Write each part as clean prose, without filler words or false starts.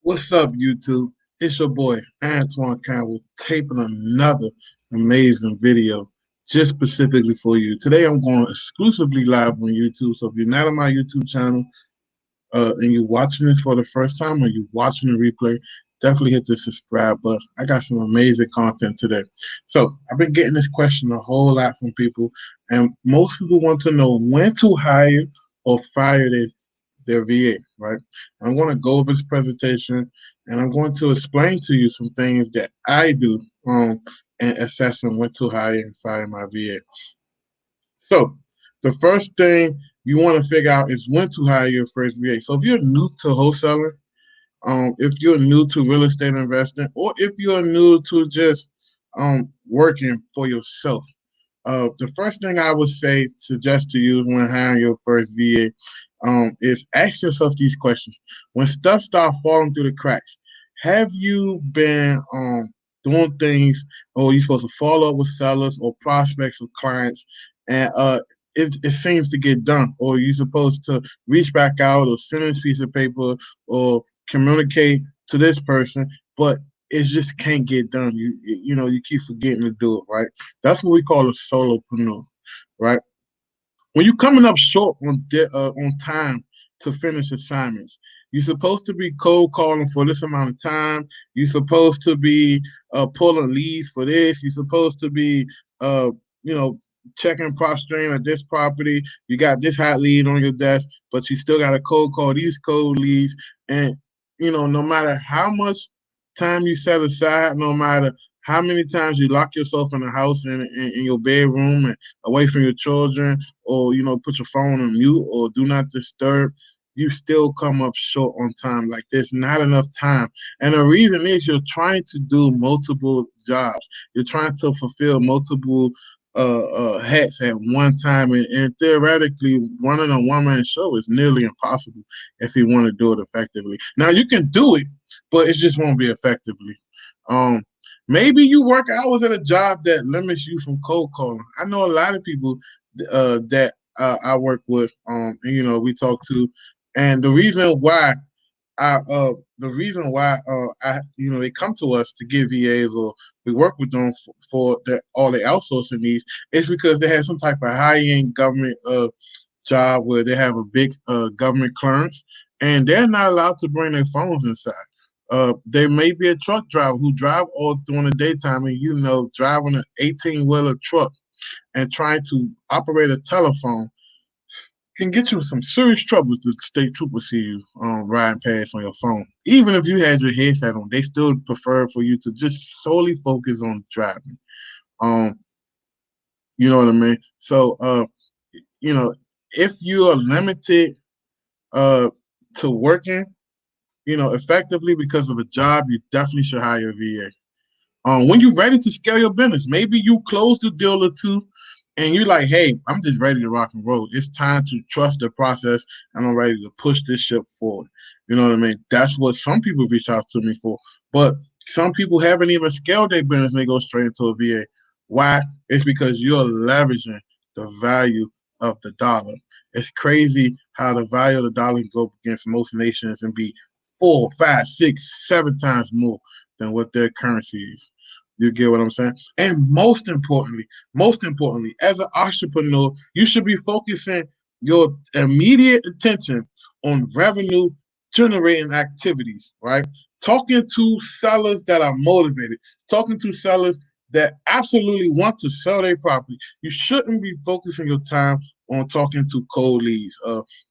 What's up, YouTube? It's your boy Antoine Campbell taping another amazing video just specifically for you. Today I'm going exclusively live on YouTube. So if you're not on my YouTube channel and you're watching this for the first time or you're watching the replay, definitely hit the subscribe button. I got some amazing content today. So I've been getting this question a whole lot from people, and most people want to know when to hire or fire their VA, right? I'm going to go over this presentation and I'm going to explain to you some things that I do in assessing when to hire and fire my VA. So the first thing you want to figure out is when to hire your first VA. So if you're new to wholesaling, if you're new to real estate investing, or if you're new to just working for yourself, the first thing I would suggest to you when hiring your first VA is ask yourself these questions. When stuff starts falling through the cracks, have you been doing things, or you're supposed to follow up with sellers or prospects or clients, and it seems to get done, or you're supposed to reach back out or send this piece of paper or communicate to this person, but it just can't get done. You keep forgetting to do it, right? That's what we call a solopreneur, right? When you're coming up short on time to finish assignments, you're supposed to be cold calling for this amount of time. You're supposed to be pulling leads for this. You're supposed to be, uh, you know, checking Propstream at this property. You got this hot lead on your desk, but you still got to cold call these cold leads. And no matter how much time you set aside, no matter how many times you lock yourself in the house in your bedroom and away from your children, or put your phone on mute or do not disturb, you still come up short on time. Like, there's not enough time. And the reason is you're trying to do multiple jobs. You're trying to fulfill multiple hats at one time, and theoretically running a one-man show is nearly impossible if you want to do it effectively. Now, you can do it, but it just won't be effectively. Maybe you work hours at a job that limits you from cold calling. I know a lot of people that I work with, and we talk to, and the reason why they come to us to get VAs, or we work with them for all their outsourcing needs, is because they have some type of high-end government job where they have a big government clearance, and they're not allowed to bring their phones inside. There may be a truck driver who drive all during the daytime, and driving an 18-wheeler truck and trying to operate a telephone can get you in some serious trouble if the state troopers see you riding past on your phone. Even if you had your headset on, they still prefer for you to just solely focus on driving. Um, you know what I mean? So, if you are limited to working, effectively because of a job, you definitely should hire a VA. When you're ready to scale your business, maybe you close the deal or two and you're like, hey, I'm just ready to rock and roll. It's time to trust the process and I'm ready to push this ship forward. You know what I mean? That's what some people reach out to me for. But some people haven't even scaled their business and they go straight into a VA. Why? It's because you're leveraging the value of the dollar. It's crazy how the value of the dollar can go against most nations and be 4, 5, 6, 7 times more than what their currency is. You get what I'm saying? And most importantly, as an entrepreneur, you should be focusing your immediate attention on revenue generating activities, right? Talking to sellers that are motivated, talking to sellers that absolutely want to sell their property. You shouldn't be focusing your time on talking to cold leads.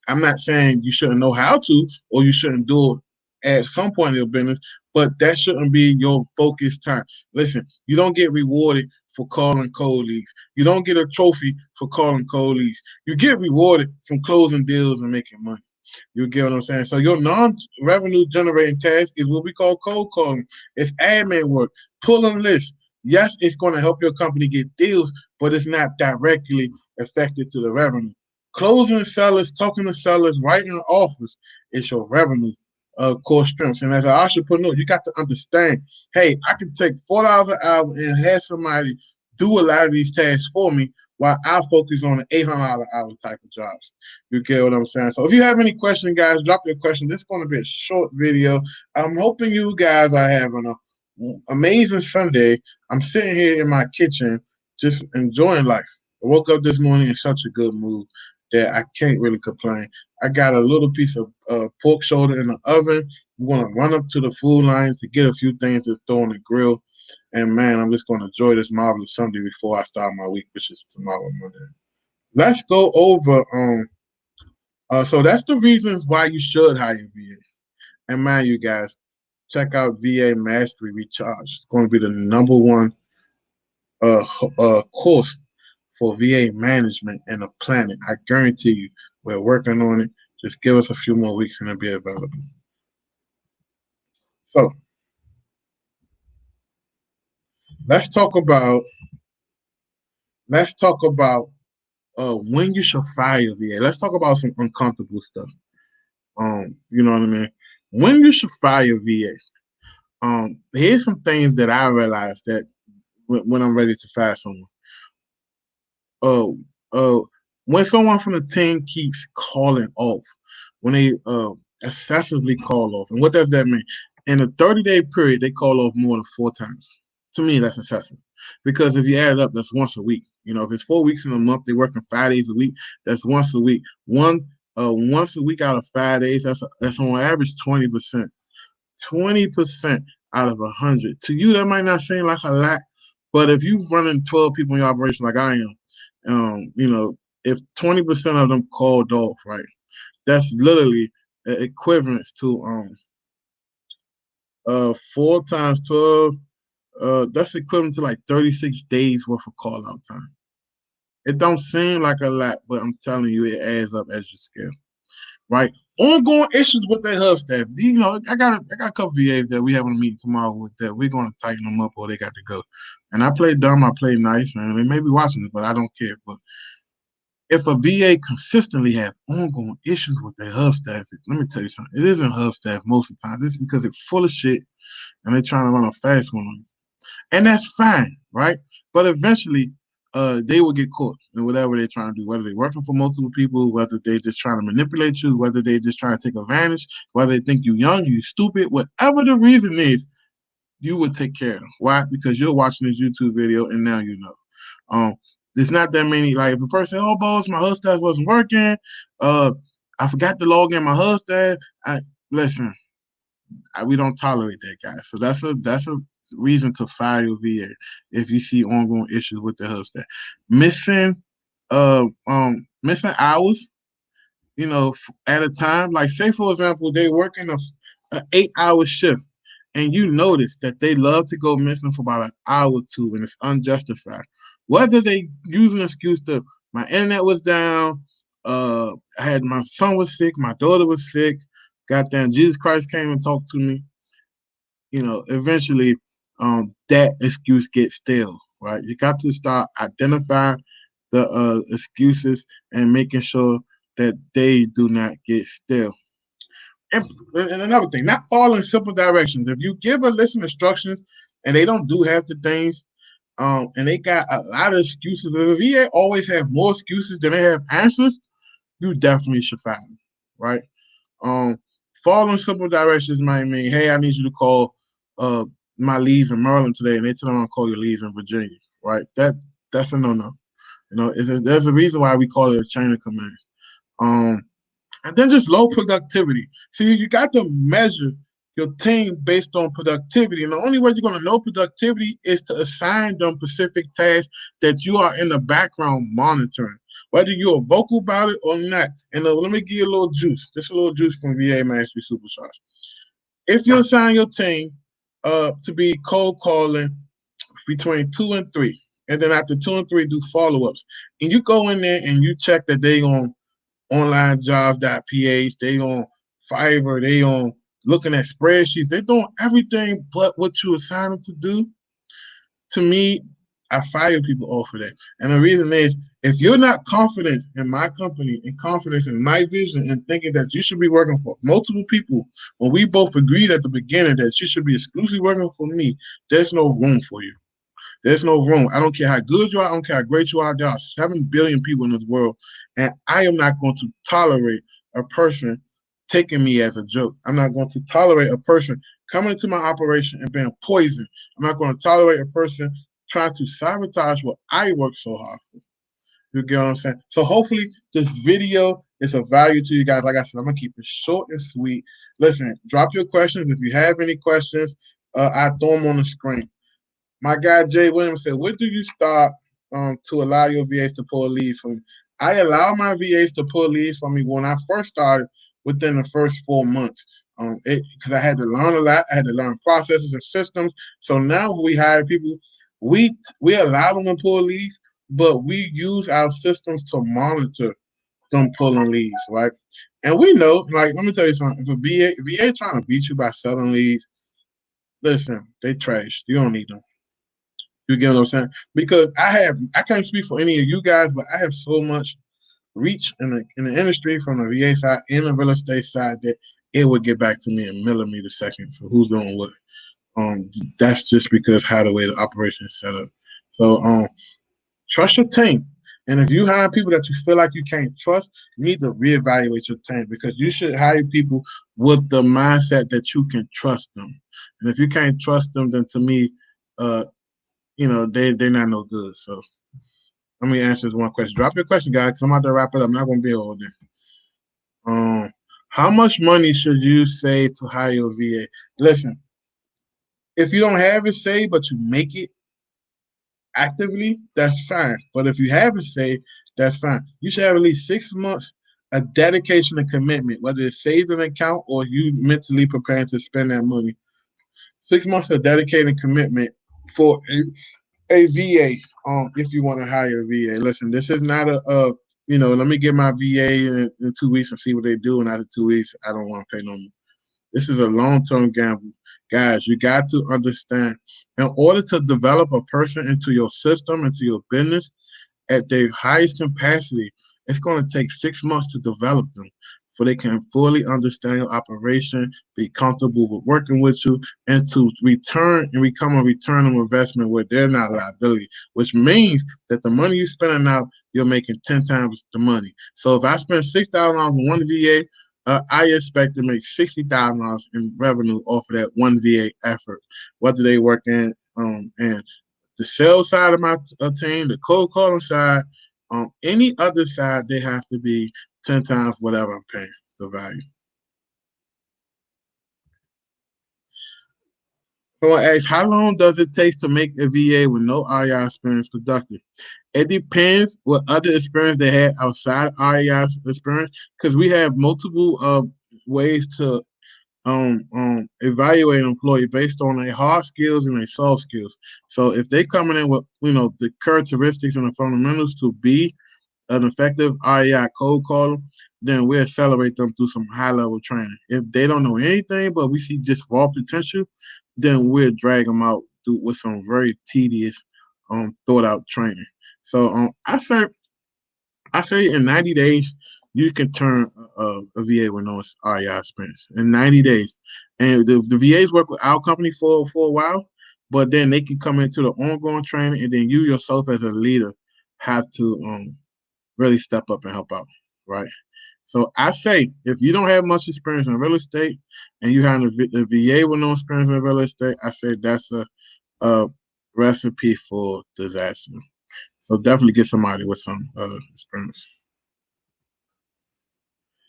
I'm not saying you shouldn't know how to, or you shouldn't do it at some point in your business, but that shouldn't be your focus time. Listen, you don't get rewarded for calling cold leads. You don't get a trophy for calling cold leads. You get rewarded from closing deals and making money. You get what I'm saying? So your non-revenue generating task is what we call cold calling. It's admin work, pulling lists. Yes, it's going to help your company get deals, but it's not directly affected to the revenue. Closing sellers, talking to sellers, writing offers is your revenue core strengths. And as an entrepreneur, you got to understand, hey, I can take $4 an hour and have somebody do a lot of these tasks for me, while I focus on the $800 hour type of jobs. You get what I'm saying? So if you have any questions, guys, drop your question. This is going to be a short video. I'm hoping you guys are having an amazing Sunday. I'm sitting here in my kitchen just enjoying life. I woke up this morning in such a good mood that I can't really complain. I got a little piece of pork shoulder in the oven. I'm going to run up to the food line to get a few things to throw on the grill. And man, I'm just going to enjoy this marvelous Sunday before I start my week, which is tomorrow, Monday. Let's go over. So that's the reasons why you should hire VA. And man, you guys, check out VA Mastery Recharge. It's going to be the #1 course for VA management and the planet. I guarantee you, we're working on it. Just give us a few more weeks and it'll be available. So let's talk about when you should fire VA. Let's talk about some uncomfortable stuff. You know what I mean? When you should fire VA. Here's some things that I realized that when I'm ready to fire someone. When someone from the team keeps calling off, when they excessively call off, and what does that mean? In a 30-day period, they call off more than 4 times. To me, that's excessive, because if you add it up, that's once a week. You know, if it's 4 weeks in a month, they're working 5 days a week. That's once a week. Once a week out of 5 days, that's on average 20%. 20% out of 100. To you, that might not seem like a lot, but if you running 12 people in your operation like I am, you know, if 20% of them called off, right, that's literally equivalent to 4 times 12. That's equivalent to like 36 days worth of call out time. It don't seem like a lot, but I'm telling you, it adds up as you scale. Right? Ongoing issues with their hub staff. You know, I got a couple VAs that we having a meeting tomorrow with that we're gonna tighten them up or they got to go. And I play dumb, I play nice, and they may be watching it, but I don't care. But if a VA consistently have ongoing issues with their hub staff, let me tell you something. It isn't hub staff most of the time. It's because it's full of shit and they're trying to run a fast one on you. And that's fine, right? But eventually, they will get caught in whatever they're trying to do, whether they're working for multiple people, whether they're just trying to manipulate you, whether they're just trying to take advantage, whether they think you're young, you stupid, whatever the reason is, you would take care of them. Why? Because you're watching this YouTube video and now you know. There's not that many, like if a person, oh, boss, my hub staff wasn't working, I forgot to log in my hub staff. Listen, we don't tolerate that, guys. So that's a reason to fire your VA if you see ongoing issues with the hub staff. Missing hours, you know, at a time. Like say for example, they working a 8-hour shift, and you notice that they love to go missing for about an hour or two, and it's unjustified. Whether they use an excuse to my internet was down, I had my son was sick, my daughter was sick, goddamn Jesus Christ came and talked to me. You know, eventually that excuse gets stale, right? You got to start identifying the excuses and making sure that they do not get stale. And another thing, not following simple directions. If you give a list of instructions and they don't do half the things, and they got a lot of excuses, if the VA always have more excuses than they have answers, you definitely should fire them, right? Following simple directions might mean, hey, I need you to call my leads in Maryland today, and they tell them to call your leads in Virginia, right? That's a no-no. You know, there's a reason why we call it a chain of command. And then just low productivity. See, you got to measure your team based on productivity, and the only way you're going to know productivity is to assign them specific tasks that you are in the background monitoring, whether you're vocal about it or not. And let me give you a little juice. Just a little juice from VA Mastery Supercharged. If you assign your team to be cold calling between 2 and 3, and then after 2 and 3 do follow-ups, and you go in there and you check that they on onlinejobs.ph, they on Fiverr, they on looking at spreadsheets, they're doing everything but what you assign them to do. To me, I fire people off of that. And the reason is, if you're not confident in my company and confidence in my vision and thinking that you should be working for multiple people, when we both agreed at the beginning that you should be exclusively working for me, there's no room for you. There's no room. I don't care how good you are. I don't care how great you are. There are 7 billion people in this world, and I am not going to tolerate a person taking me as a joke. I'm not going to tolerate a person coming into my operation and being poisoned. I'm not going to tolerate a person trying to sabotage what I work so hard for. You get what I'm saying? So hopefully this video is of value to you guys. Like I said, I'm gonna keep it short and sweet. Listen, drop your questions if you have any questions. I throw them on the screen. My guy Jay Williams said, "When do you start to allow your VAs to pull leads from you?" I allow my VAs to pull leads from me when I first started within the first 4 months. Because I had to learn a lot. I had to learn processes and systems. So now we hire people, we allow them to pull leads, but we use our systems to monitor them pulling leads, right? And we know, like, let me tell you something. If a VA trying to beat you by selling leads, listen, they trash. You don't need them. You get what I'm saying? Because I can't speak for any of you guys, but I have so much reach in the industry from the VA side and the real estate side that it would get back to me in millimeter seconds. So who's doing what? That's just because how the way the operation is set up. So trust your team. And if you hire people that you feel like you can't trust, you need to reevaluate your team because you should hire people with the mindset that you can trust them. And if you can't trust them, then to me, uh, they're not no good. So let me answer this one question. Drop your question, guys, because I'm about to wrap it up. I'm not gonna be all day. How much money should you save to hire a VA? Listen, if you don't have it saved, but you make it actively, that's fine. But if you have it saved, that's fine. You should have at least 6 months of dedication and commitment, whether it's saved in an account or you mentally preparing to spend that money. 6 months of dedicated commitment for a VA, if you want to hire a VA. Listen, this is not let me get my VA in 2 weeks and see what they do, and after 2 weeks, I don't want to pay no more. This is a long-term gamble. Guys, you got to understand, in order to develop a person into your system, into your business, at their highest capacity, it's going to take 6 months to develop them so they can fully understand your operation, be comfortable with working with you, and to return and become a return on investment where they're not a liability, which means that the money you're spending now, you're making 10 times the money. So if I spend $6,000 on one VA, I expect to make $60,000 in revenue off of that one VA effort, whether they work in the sales side of my team, the cold calling side, on any other side, they have to be 10 times whatever I'm paying the value. Someone asks, how long does it take to make a VA with no REI experience productive? It depends what other experience they had outside REI experience, because we have multiple ways to evaluate an employee based on their hard skills and their soft skills. So if they coming in with the characteristics and the fundamentals to be an effective REI code caller, then we accelerate them through some high level training. If they don't know anything, but we see just raw potential, then we'll drag them out through with some very tedious, thought out training. So I say in 90 days, you can turn a VA with no REI experience in 90 days. And the VAs work with our company for a while, but then they can come into the ongoing training, and then you yourself as a leader have to really step up and help out, right? So I say if you don't have much experience in real estate and you have a VA with no experience in real estate, I say that's a recipe for disaster. So definitely get somebody with some experience.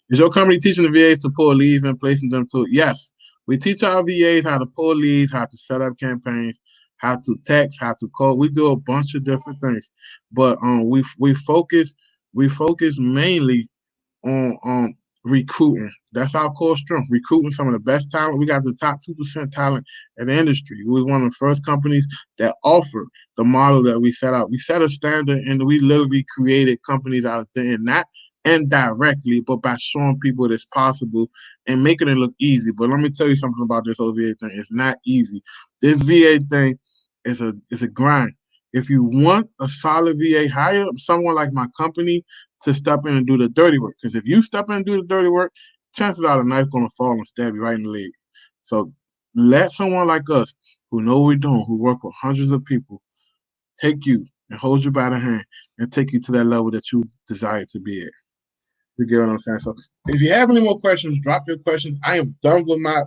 Is your company teaching the VAs to pull leads and placing them to it? Yes. We teach our VAs how to pull leads, how to set up campaigns, how to text, how to call. We do a bunch of different things. But we focus mainly on recruiting. That's our core strength. Recruiting some of the best talent. We got the top 2% talent in the industry. We was one of the first companies that offered the model that we set out. We set a standard, and we literally created companies out there, and not indirectly, but by showing people that it's possible and making it look easy. But let me tell you something about this whole VA thing. It's not easy. This VA thing is a grind. If you want a solid VA, hire someone like my company to step in and do the dirty work. Because if you step in and do the dirty work, chances are the knife's going to fall and stab you right in the leg. So let someone like us, who know what we're doing, who work with hundreds of people, take you and hold you by the hand and take you to that level that you desire to be at. You get what I'm saying? So if you have any more questions, drop your questions. I am done with my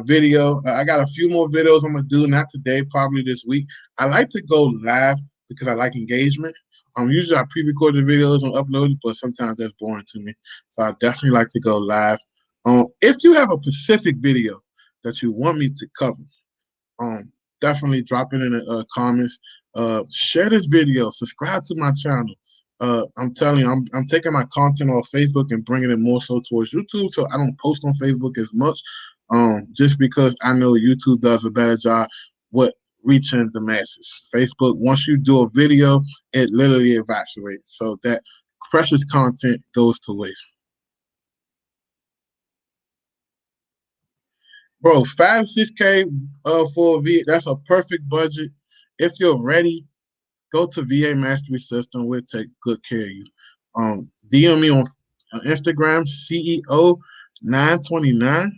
video. I got a few more videos I'm gonna do, not today, probably this week. I like to go live because I like engagement. Usually I pre-recorded videos and upload it, but sometimes that's boring to me. So I definitely like to go live. If you have a specific video that you want me to cover, definitely drop it in the comments. Share this video, subscribe to my channel. I'm telling you, I'm taking my content off Facebook and bringing it more so towards YouTube, so I don't post on Facebook as much, just because I know YouTube does a better job with reaching the masses. Facebook, once you do a video, it literally evaporates, so that precious content goes to waste. Bro, 5-6K for a V, that's a perfect budget. If you're ready, go to VA Mastery System. We'll take good care of you. DM me on Instagram, CEO929.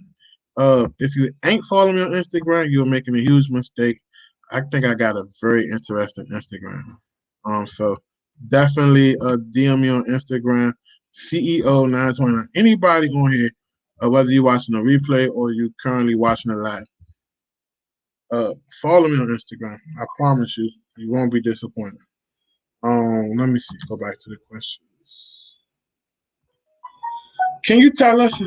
If you ain't following me on Instagram, you're making a huge mistake. I think I got a very interesting Instagram. So definitely DM me on Instagram, CEO929. Anybody on here, whether you're watching a replay or you currently watching a live, follow me on Instagram. I promise you, you won't be disappointed. Let me see. Go back to the questions. Can you tell us?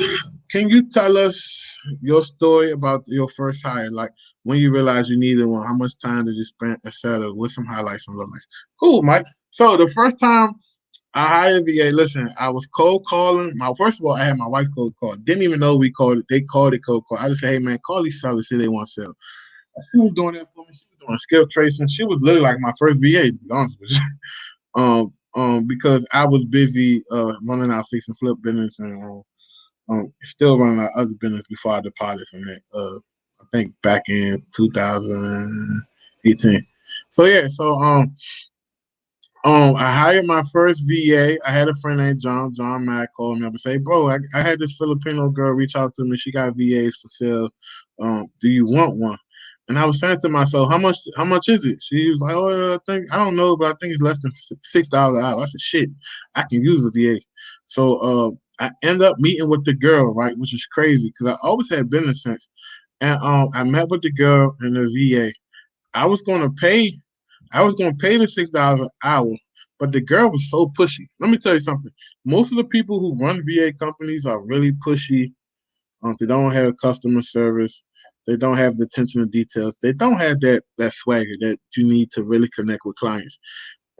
Can you tell us your story about your first hire? Like when you realized you needed one. How much time did you spend, etc. With some highlights and lowlights. Cool, Mike. So the first time I hired VA, listen, I was cold calling. First of all, I had my wife cold call. Didn't even know we called it. They called it cold call. I just said, hey man, call these sellers, see they want to sell. She was doing that for me. She was doing skill tracing. She was literally like my first VA, to be honest with you. Because I was busy running our fix and flip business and still running our other business before I departed from that. I think back in 2018. So yeah, I hired my first VA. I had a friend named John. John Mack called me up and say, "Bro, I had this Filipino girl reach out to me. She got VAs for sale. Do you want one?" And I was saying to myself, "How much? How much is it?" She was like, "Oh, I don't know, but I think it's less than $6 an hour." I said, "Shit, I can use a VA." So I end up meeting with the girl, right, which is crazy because I always had business sense. And I met with the girl and the VA. I was gonna pay the $6 an hour, but the girl was so pushy. Let me tell you something. Most of the people who run VA companies are really pushy. They don't have customer service. They don't have the attention to details. They don't have that swagger that you need to really connect with clients.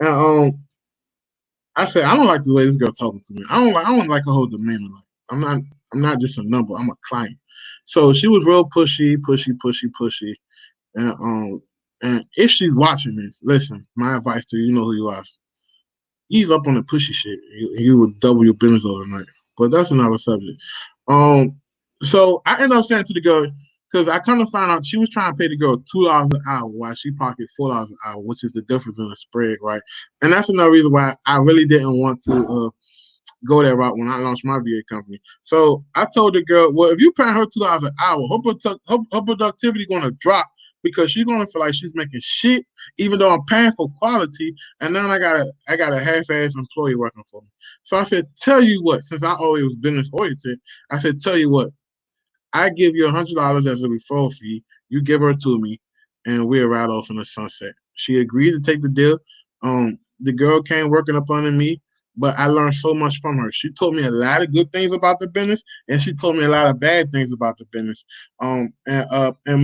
And I said, I don't like the way this girl talking to me. I don't like her whole demeanor. Like I'm not just a number. I'm a client. So she was real pushy. And if she's watching this, listen, my advice to you, you know who you are. Ease up on the pushy shit. You will double your business overnight. But that's another subject. So I ended up saying to the girl, because I kind of found out she was trying to pay the girl $2 an hour while she pocketed $4 an hour, which is the difference in the spread, right? And that's another reason why I really didn't want to go that route when I launched my VA company. So I told the girl, well, if you pay her $2 an hour, her productivity going to drop because she's going to feel like she's making shit, even though I'm paying for quality. And then I got a half-ass employee working for me. So I said, tell you what, since I always was business oriented, I said, tell you what, I give you $100 as a referral fee. You give her to me, and we'll ride off in the sunset. She agreed to take the deal. The girl came working up under me, but I learned so much from her. She told me a lot of good things about the business, and she told me a lot of bad things about the business. And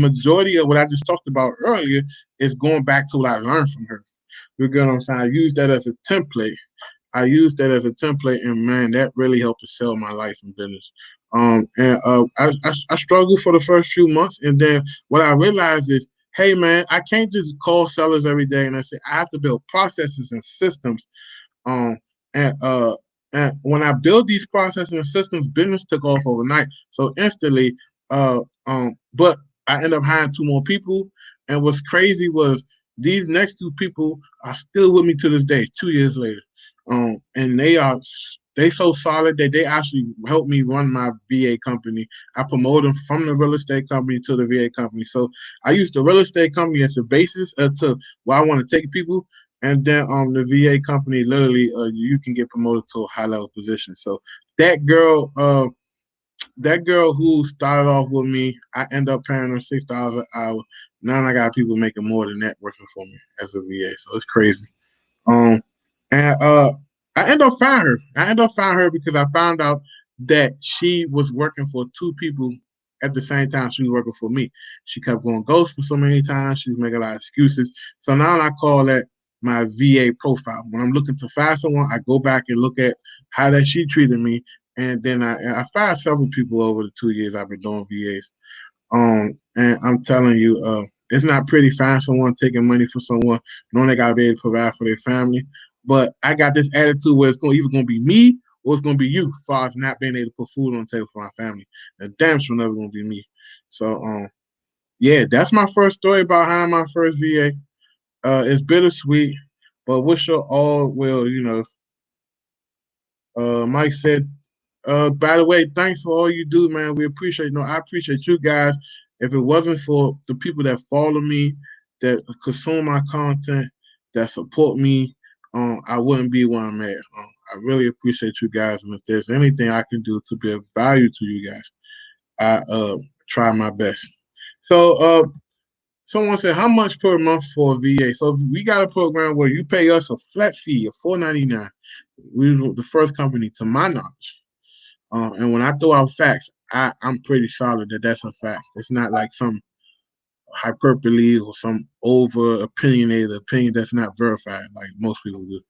majority of what I just talked about earlier is going back to what I learned from her. You get what I'm saying? I use that as a template. And man, that really helped to sell my life and business. I struggled for the first few months, and then what I realized is, hey man, I can't just call sellers every day and I say I have to build processes and systems. Um, and uh, and when I build these processes and systems, business took off overnight. So instantly, but I ended up hiring 2 more people, and what's crazy was these next 2 people are still with me to this day, 2 years later. And they are they so solid that they actually helped me run my VA company. I promoted them from the real estate company to the VA company. So I used the real estate company as the basis to where I want to take people, and then the VA company literally you can get promoted to a high level position. So that girl that girl who started off with me, I end up paying her $6 an hour. Now I got people making more than that working for me as a VA. So it's crazy. Um, and I end up finding her. I end up finding her because I found out that she was working for two people at the same time she was working for me. She kept going ghost for so many times. She was making a lot of excuses. So now I call that my VA profile. When I'm looking to find someone, I go back and look at how that she treated me, and then I find several people over the 2 years I've been doing VAs. And I'm telling you, it's not pretty finding someone taking money from someone, knowing they gotta be able to provide for their family. But I got this attitude where it's either gonna be me or it's gonna be you, as far as not being able to put food on the table for my family. And damn sure never gonna be me. So yeah, that's my first story about hiring my first VA. It's bittersweet, but wish her all well, Mike said, by the way, thanks for all you do, man. We appreciate. No, I appreciate you guys. If it wasn't for the people that follow me, that consume my content, that support me, I wouldn't be where I'm at. I really appreciate you guys, and if there's anything I can do to be of value to you guys, I try my best. So, someone said, how much per month for a VA? So we got a program where you pay us a flat fee of $4.99. We were the first company, to my knowledge. And when I throw out facts, I'm pretty solid that that's a fact. It's not like some hyperbole or some over opinionated opinion that's not verified like most people do.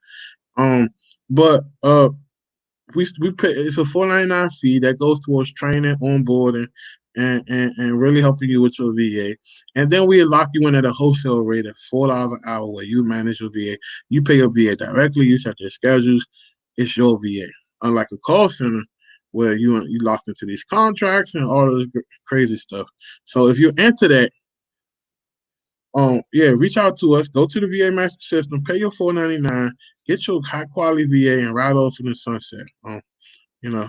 But we pay, it's a $4.99 fee that goes towards training, onboarding, and really helping you with your VA. And then we lock you in at a wholesale rate of $4 an hour where you manage your VA. You pay your VA directly, you set their schedules, it's your VA. Unlike a call center where you locked into these contracts and all this crazy stuff. So if you're into that, yeah, reach out to us. Go to the VA Master System, pay your $4.99, get your high quality VA, and ride off in the sunset. You know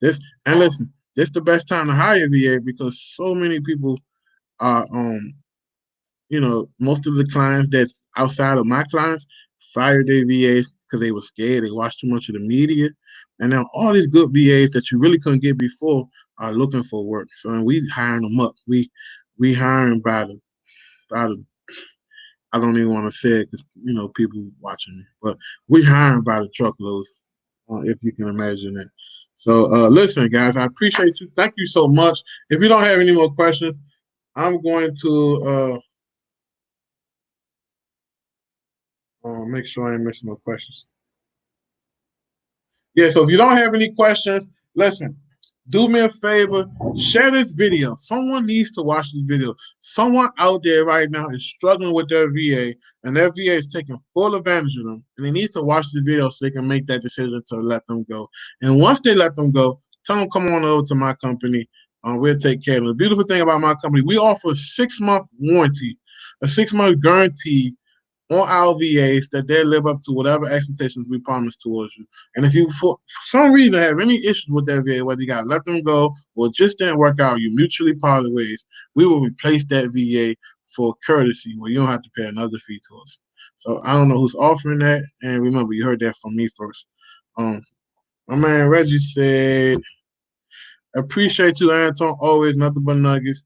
this, and listen, this the best time to hire VA because so many people are most of the clients that's outside of my clients fired their VAs because they were scared. They watched too much of the media, and now all these good VAs that you really couldn't get before are looking for work. So we hiring them up. We hiring by the I don't even want to say it because people watching me, but we hiring by the truckloads, if you can imagine that. So listen, guys, I appreciate you. Thank you so much. If you don't have any more questions, I'm going to make sure I ain't missing no questions. Yeah, so if you don't have any questions, listen, do me a favor, share this video. Someone needs to watch this video. Someone out there right now is struggling with their VA, and their VA is taking full advantage of them, and they need to watch this video so they can make that decision to let them go. And once they let them go, tell them come on over to my company. We'll take care of them. The beautiful thing about my company, we offer a 6-month warranty, a 6-month guarantee on our VAs that they live up to whatever expectations we promise towards you. And if you, for some reason, have any issues with that VA, whether you got to let them go or just didn't work out, you mutually parted ways, we will replace that VA for courtesy where you don't have to pay another fee to us. So I don't know who's offering that. And remember, you heard that from me first. My man Reggie said, appreciate you, Anton. Always nothing but nuggets.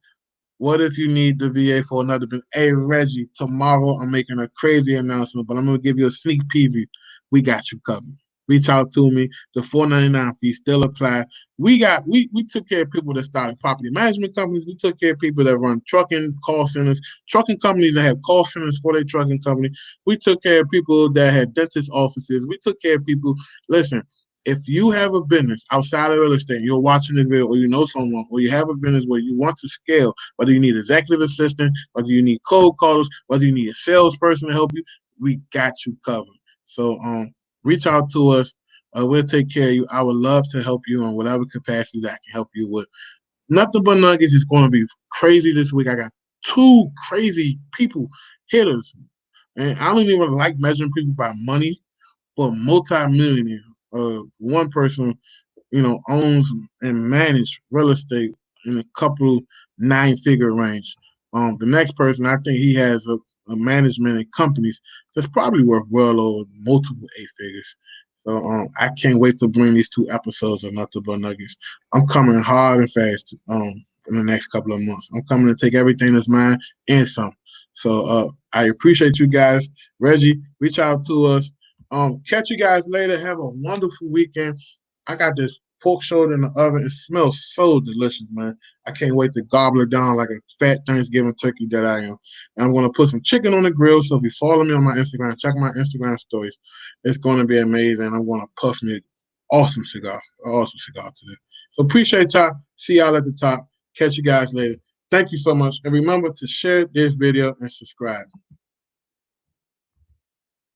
What if you need the VA for another bit? Hey, Reggie, tomorrow I'm making a crazy announcement, but I'm going to give you a sneak preview. We got you covered. Reach out to me. The $4.99 fee still apply. We took care of people that started property management companies. We took care of people that run trucking call centers, trucking companies that have call centers for their trucking company. We took care of people that had dentist offices. We took care of people. Listen, if you have a business outside of real estate, you're watching this video, or you know someone, or you have a business where you want to scale, whether you need executive assistant, whether you need cold callers, whether you need a salesperson to help you, we got you covered. So reach out to us. We'll take care of you. I would love to help you in whatever capacity that I can help you with. Nothing but nuggets is going to be crazy this week. I got 2 crazy people hitters, and I don't even like measuring people by money, but multi-millionaire. one person, owns and manage real estate in a couple 9-figure range. The next person, I think he has a management and companies that's probably worth well over multiple 8 figures. So I can't wait to bring these 2 episodes of Nothing But Nuggets. I'm coming hard and fast in the next couple of months. I'm coming to take everything that's mine and some. So I appreciate you guys. Reggie, reach out to us. Catch you guys later. Have a wonderful weekend. I got this pork shoulder in the oven. It smells so delicious, man. I can't wait to gobble it down like a fat Thanksgiving turkey that I am. And I'm going to put some chicken on the grill. So if you follow me on my Instagram, check my Instagram stories. It's going to be amazing. I'm going to puff me an awesome cigar today. So appreciate y'all. See y'all at the top. Catch you guys later. Thank you so much. And remember to share this video and subscribe.